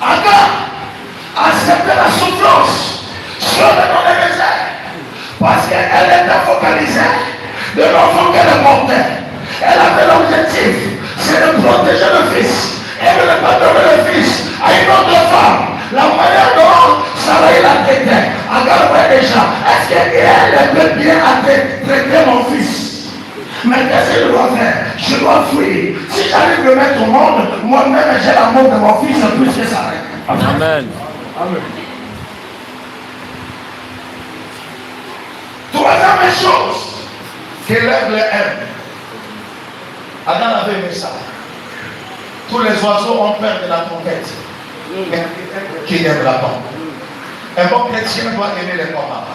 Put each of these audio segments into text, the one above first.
Agar acceptait la souffrance sur le nom des déserts parce qu'elle était focalisée de l'enfant qu'elle portait. Elle avait l'objectif, c'est de protéger le fils et de ne pas donner le fils à une autre femme. La manière dont Sarah l'a traité, Agar voyait déjà, est-ce qu'elle peut bien traiter mon fils? Mais qu'est-ce que je dois faire? Je dois fuir. Si j'arrive à le mettre au monde, moi-même j'ai l'amour de mon fils plus que Sarah. Amen. Amen. Troisième chose que l'aigle aime. Adam avait aimé ça. Tous les oiseaux ont peur de la trompette. Mais qui aime la tombe? Un bon chrétien doit aimer les combats.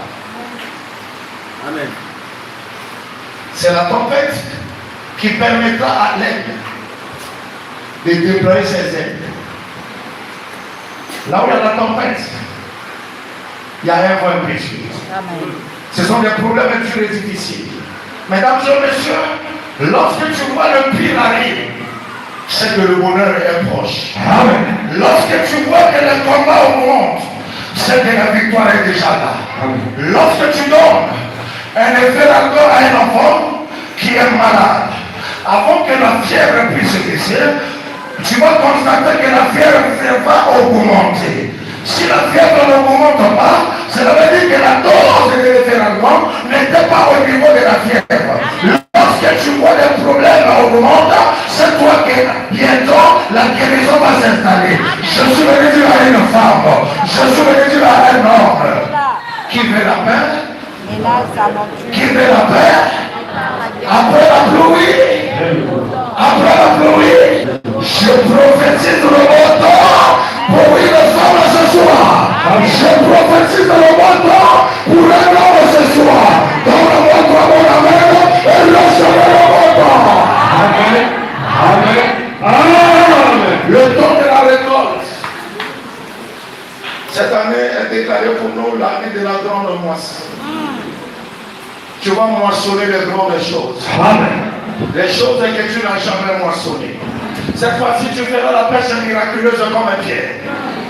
Amen. C'est la trompette qui permettra à l'aigle de déployer ses ailes. Là où il y a la tempête, il y a un vent impétueux. Ce sont des problèmes très difficiles. Mesdames et messieurs, lorsque tu vois le pire arriver, c'est que le bonheur est proche. Amen. Lorsque tu vois que le combat augmente, c'est que la victoire est déjà là. Amen. Lorsque tu donnes un effet encore à un enfant qui est malade, avant que la fièvre puisse baisser, tu vas constater que la fièvre va augmenter. Si la fièvre n'augmente pas, cela veut dire que la dose de référendum n'était pas au niveau de la fièvre. Lorsque tu vois les problèmes augmenter, c'est toi que bientôt la guérison va s'installer. Je suis venu dire à une femme, je suis venu dire à un homme qui veut la paix, qui veut la paix, après la pluie, je prophétise le bon temps pour une femme ce soir. Je prophétise le bon temps pour un homme ce soir. Dans le bon temps, mon amen, et lâche-le le bon temps. Amen. Amen. Amen. Le temps de la récolte. Cette année est déclarée pour nous l'année de la grande moisson. Tu vas moissonner les grandes choses. Amen. Les choses que tu n'as jamais moissonnées. Cette fois-ci, tu feras la pêche miraculeuse comme un pierre.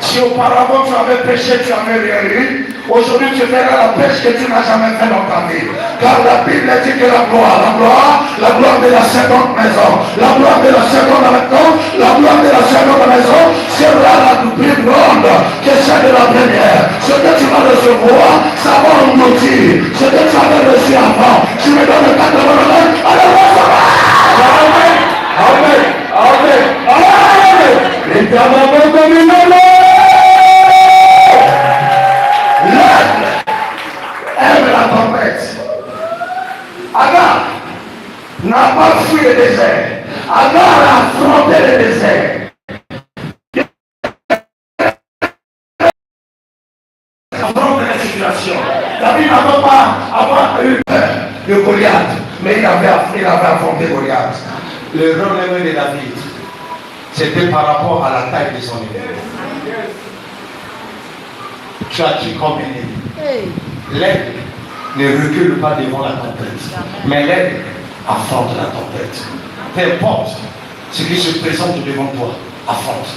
Si auparavant tu avais péché, tu n'avais rien eu, aujourd'hui tu feras la pêche que tu n'as jamais fait dans ta vie. Car la Bible dit que la gloire de la seconde maison, la gloire de la seconde maison, la gloire de la seconde maison sera la plus grande que celle de la première. Ce que tu vas recevoir, ça va engloutir. Ce que tu avais reçu avant, tu me donnes 4 bonheurs, alors Amen. Amen. Amen. Amen. L'éternel comme une l'aigle aime la tempête. Agar n'a pas fui le désert. Agar a affronté le désert. Affronte la situation. David n'avait pas eu peur de Goliath, mais il avait affronté Goliath. Le renommé de David, c'était par rapport à la taille de son ennemi. Tu as dit comme ennemi. L'aigle ne recule pas devant la tempête, mais l'aigle affronte la tempête. Peu importe ce qui se présente devant toi, affronte.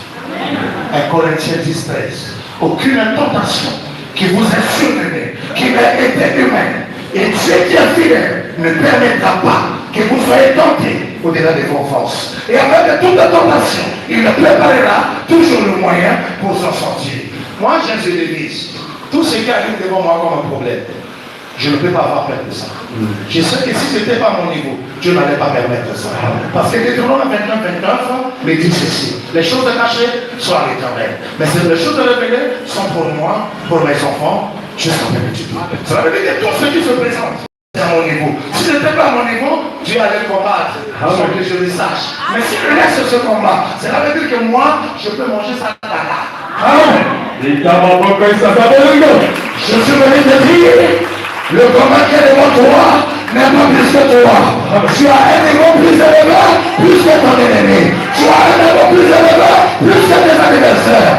1 Corinthiens 10, 13. Aucune tentation qui vous est survenue, qui a été humaine, et Dieu qui est fidèle ne permettra pas que vous soyez tentés au-delà de vos forces. Et avec toute tentation, il préparera toujours le moyen pour s'en sortir. Moi, j'ai une devise. Tout ce qui arrive devant moi comme un problème, je ne peux pas avoir peur de ça. Je sais que si ce n'était pas mon niveau, Dieu n'allait pas permettre ça. Parce que Deutéronome 29, 29 me dit ceci. Les choses cachées sont à l'Éternel. Mais les choses révélées sont pour moi, pour mes enfants, jusqu'à perpétuité. Cela veut dire que tout ce qui se présente à mon niveau. Si ce n'était pas à mon niveau, Dieu allait combattre sans que je le sache. Mais si je laisse ce combat, cela veut dire que moi, je peux manger ça tata. Amen. Je suis venu te dire, le combat qui est devant toi n'est pas plus que toi. Tu as un niveau plus élevé, plus que ton ennemi. Tu as un niveau plus élevé, plus que tes adversaires.